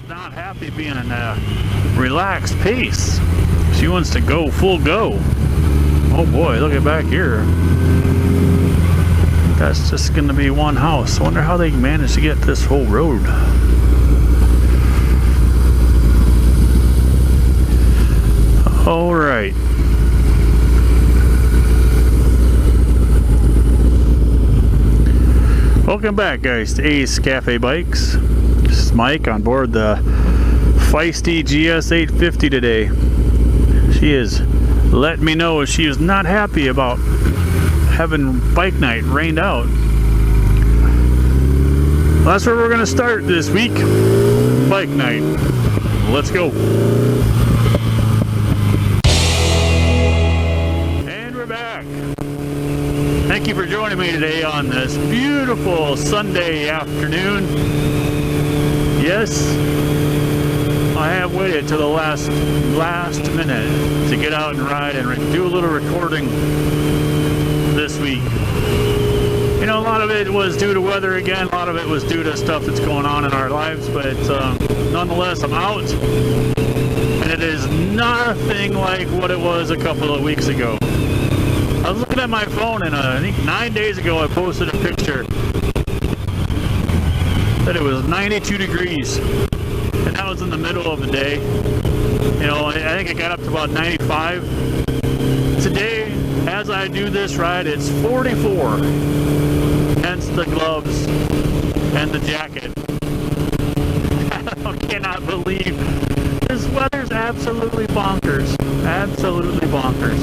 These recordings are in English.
not happy being in a relaxed pace. She wants to go full go. Oh boy, look at back here. That's just going to be one house. I wonder how they managed to get this whole road. All right. Welcome back, guys, to Ace Cafe Bikes. This is Mike on board the feisty GS850 today. She is letting me know she is not happy about having bike night rained out. Well, that's where we're going to start this week. Bike night. Let's go. And we're back. Thank you for joining me today on this beautiful Sunday afternoon. Yes, I have waited till the last minute to get out and ride and do a little recording this week. You know, a lot of it was due to weather again, a lot of it was due to stuff that's going on in our lives, but nonetheless, I'm out, and it is nothing like what it was a couple of weeks ago. I was looking at my phone, and I think 9 days ago I posted a picture that it was 92 degrees, and that was in the middle of the day. You know, I think it got up to about 95. Today, as I do this ride, it's 44, hence the gloves and the jacket. I cannot believe this weather's absolutely bonkers. Absolutely bonkers.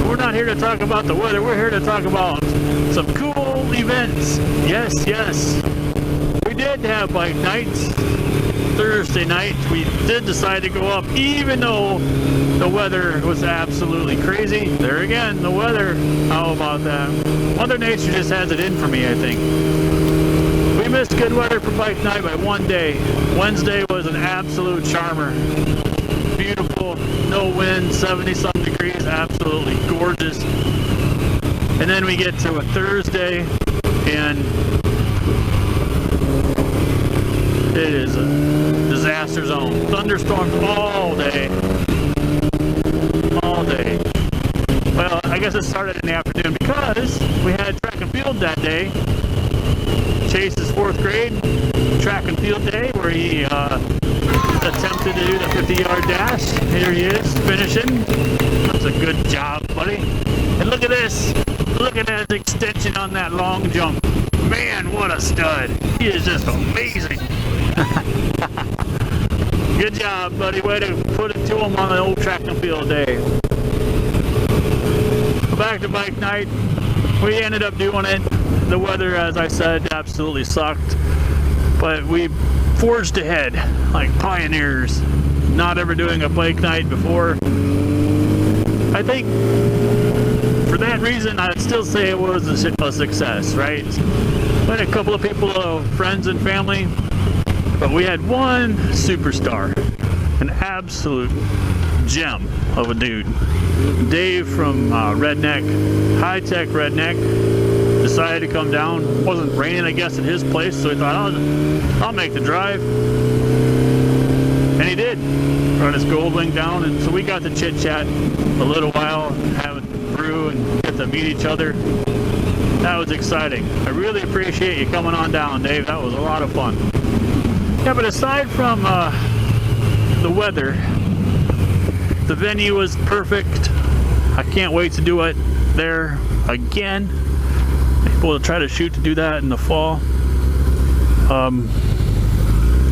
We're not here to talk about the weather, we're here to talk about some cool events. Yes, yes. We did have bike nights. Thursday night we did decide to go up even though the weather was absolutely crazy. There again, the weather. How about that? Mother Nature just has it in for me, I think. We missed good weather for bike night by one day. Wednesday was an absolute charmer. Beautiful, no wind, 70-something degrees, absolutely gorgeous. And then we get to a Thursday, and it is a disaster zone. Thunderstorms all day. All day. Well, I guess it started in the afternoon because we had track and field that day. Chase's 4th grade track and field day where he attempted to do the 50-yard dash. Here he is, finishing. That's a good job, buddy. And look at this. Look at that extension on that long jump. Man, what a stud. He is just amazing. Good job, buddy. Way to put it to him on the old track and field day. Back to bike night. We ended up doing it. The weather, as I said, absolutely sucked. But we forged ahead like pioneers, not ever doing a bike night before. I think for that reason I'd still say it was a success, right? We had a couple of people, friends and family, but we had one superstar, an absolute gem of a dude. Dave from Redneck, Hi-Tech Redneck, decided to come down. It wasn't raining, I guess, at his place, so he thought, I'll make the drive. And he did. Brought his Goldwing down, and so we got to chit-chat a little while, have a brew, and get to meet each other. That was exciting. I really appreciate you coming on down, Dave. That was a lot of fun. Yeah, but aside from the weather, the venue was perfect. I can't wait to do it there again. We'll try to shoot to do that in the fall.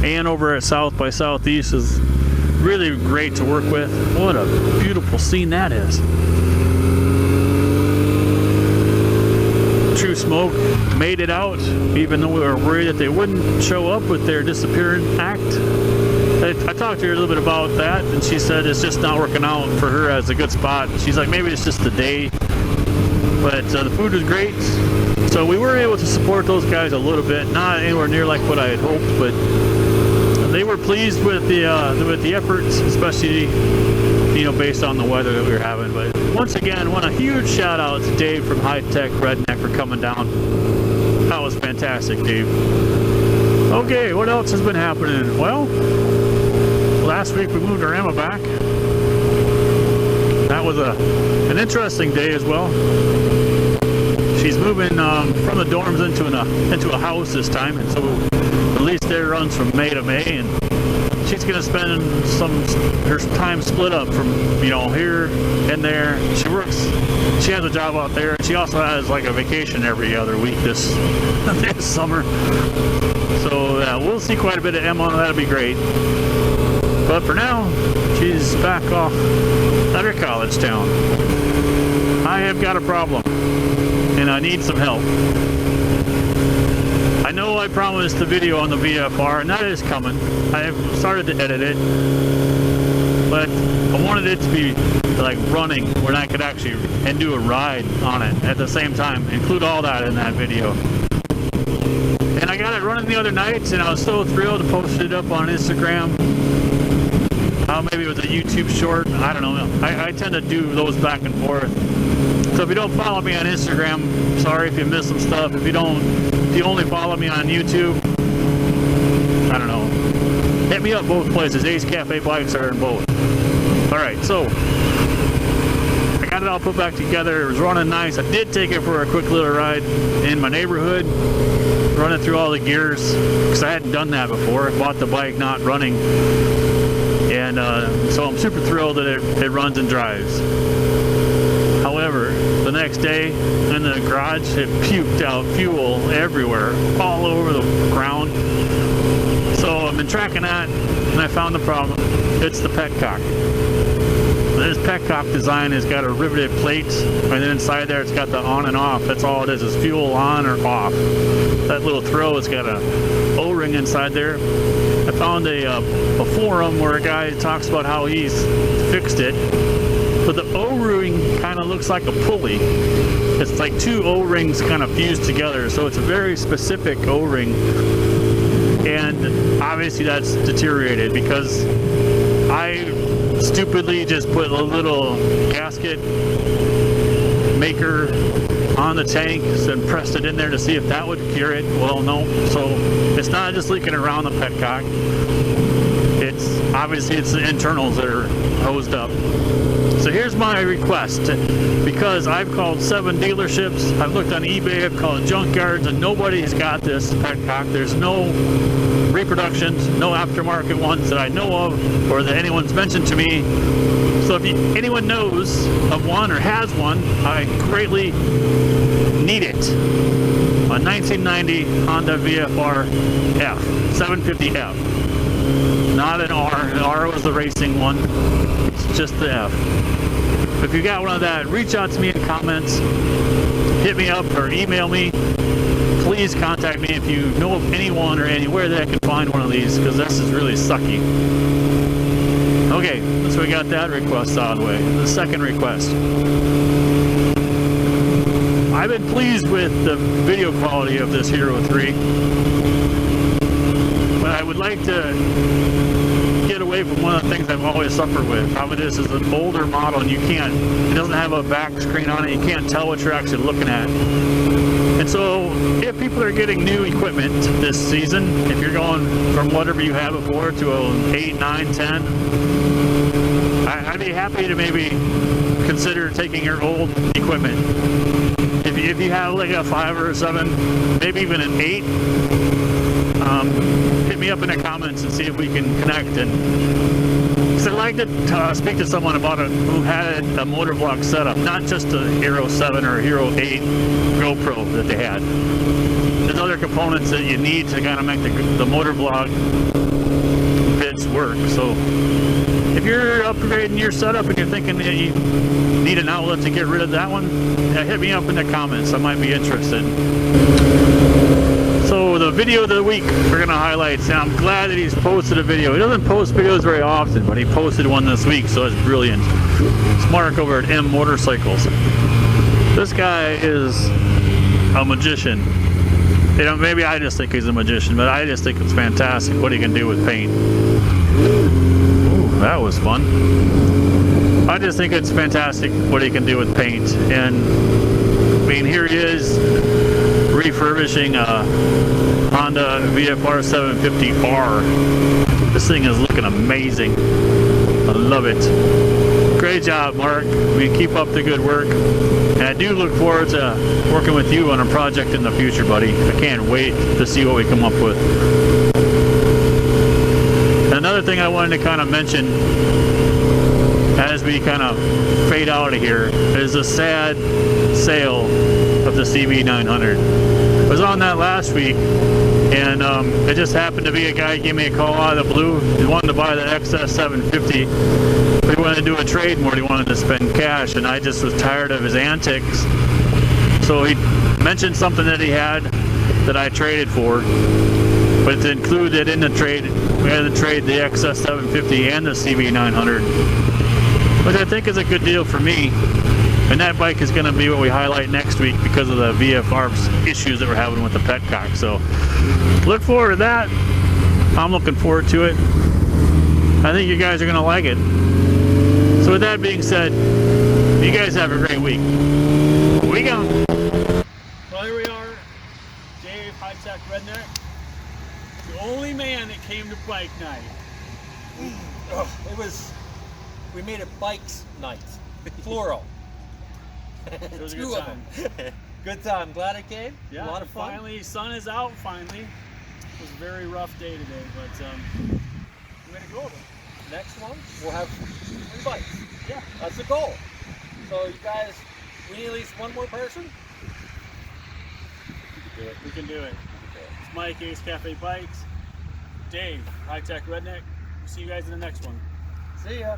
And over at South by Southeast is really great to work with. What a beautiful scene that is. True Smoke made it out, even though we were worried that they wouldn't show up with their disappearing act. I talked to her a little bit about that, and she said it's just not working out for her as a good spot. She's like, maybe it's just the day. But the food was great, so we were able to support those guys a little bit. Not anywhere near like what I had hoped, but they were pleased with the efforts, especially based on the weather that we were having. But once again, want a huge shout out to Dave from Hi-Tech Redneck for coming down. That was fantastic, Dave. Okay, what else has been happening? Well, last week we moved our Emma back. That was an interesting day as well. She's moving from the dorms into a house this time, and so the lease there runs from May to May, and she's going to spend her time split up from, you know, here and there. She has a job out there, and she also has like a vacation every other week this summer. So we'll see quite a bit of Emma. That'll be great. But for now, she's back off at her college town. I have got a problem, and I need some help. I know I promised the video on the VFR, and that is coming. I have started to edit it, but I wanted it to be like running, where I could actually do a ride on it at the same time. Include all that in that video. And I got it running the other night, and I was so thrilled to post it up on Instagram. Maybe it was a YouTube short. I don't know. I tend to do those back and forth. So if you don't follow me on Instagram, sorry if you missed some stuff. If you only follow me on YouTube, I don't know. Hit me up both places. Ace Cafe Bikes are in both. Alright, so I got it all put back together. It was running nice. I did take it for a quick little ride in my neighborhood, running through all the gears, because I hadn't done that before. I bought the bike not running. And so I'm super thrilled that it runs and drives. However, the next day in the garage, it puked out fuel everywhere, all over the ground. So I've been tracking that, and I found the problem. It's the petcock. This petcock design has got a riveted plate, and then inside there it's got the on and off. That's all it is fuel on or off. That little throw has got a O-ring inside there. I found a forum where a guy talks about how he's fixed it, but the O-ring kind of looks like a pulley. It's like two O-rings kind of fused together, so it's a very specific O-ring, and obviously that's deteriorated because I stupidly just put a little gasket maker on the tank and pressed it in there to see if that would cure it. Well, no. So it's not just leaking around the petcock. Obviously it's the internals that are hosed up. So here's my request, because I've called 7 dealerships, I've looked on eBay, I've called junkyards, and nobody has got this petcock. There's no reproductions, no aftermarket ones that I know of, or that anyone's mentioned to me. So if anyone knows of one or has one, I greatly need it. A 1990 Honda VFR F, 750F. Not an R. An R was the racing one. It's just the F. If you got one of that, reach out to me in comments. Hit me up or email me. Please contact me if you know of anyone or anywhere that I can find one of these, because this is really sucky. Okay, so we got that request out of the way. The second request. I've been pleased with the video quality of this Hero 3, but I would like to get away from one of the things I've always suffered with. How this is an older model, and it doesn't have a back screen on it. You can't tell what you're actually looking at. And so if people are getting new equipment this season, if you're going from whatever you had before to an 8, 9, 10, I'd be happy to maybe consider taking your old equipment. If you have like a 5 or a 7, maybe even an 8, hit me up in the comments and see if we can connect. Because I'd like to speak to someone about who had a motovlog setup, not just a Hero 7 or a Hero 8 GoPro that they had. There's other components that you need to kind of make the motovlog bits work. So if you're upgrading your setup and you're thinking that you need an outlet to get rid of that one, hit me up in the comments. I might be interested. So the video of the week we're going to highlight, and I'm glad that he's posted a video. He doesn't post videos very often, but he posted one this week, so it's brilliant. It's Marc over at M Motorcycles. This guy is a magician. You know, maybe I just think he's a magician, but I just think it's fantastic what he can do with paint. Ooh, that was fun. I just think it's fantastic what he can do with paint. And I mean, here he is refurbishing a Honda VFR 750R. This thing is looking amazing. I love it. Great job, Mark. We keep up the good work. And I do look forward to working with you on a project in the future, buddy. I can't wait to see what we come up with. Another thing I wanted to kind of mention as we kind of fade out of here is the sad sale of the CB900. I was on that last week, and it just happened to be a guy gave me a call out of the blue. He wanted to buy the SxSE750, but he wanted to do a trade more. He wanted to spend cash, and I just was tired of his antics. So he mentioned something that he had that I traded for, but it's included in the trade. We had to trade the SxSE750 and the CB900, which I think is a good deal for me. And that bike is going to be what we highlight next week because of the VFR issues that we're having with the petcock. So look forward to that. I'm looking forward to it. I think you guys are going to like it. So with that being said, you guys have a great week. We go. Well, here we are. Dave, Hi-Tech Redneck. The only man that came to bike night. We made it bikes night. Plural. It was a Two good of time. them. Good time. Glad it came. Yeah, a lot of fun. Finally, sun is out. Finally, it was a very rough day today, but we're gonna go over. Next one, we'll have 3 bikes. Yeah, That's the goal. So you guys, we need at least one more person. we can do it. It's Mike, Ace Cafe Bikes. Dave, Hi-Tech Redneck. We'll see you guys in the next one. See ya.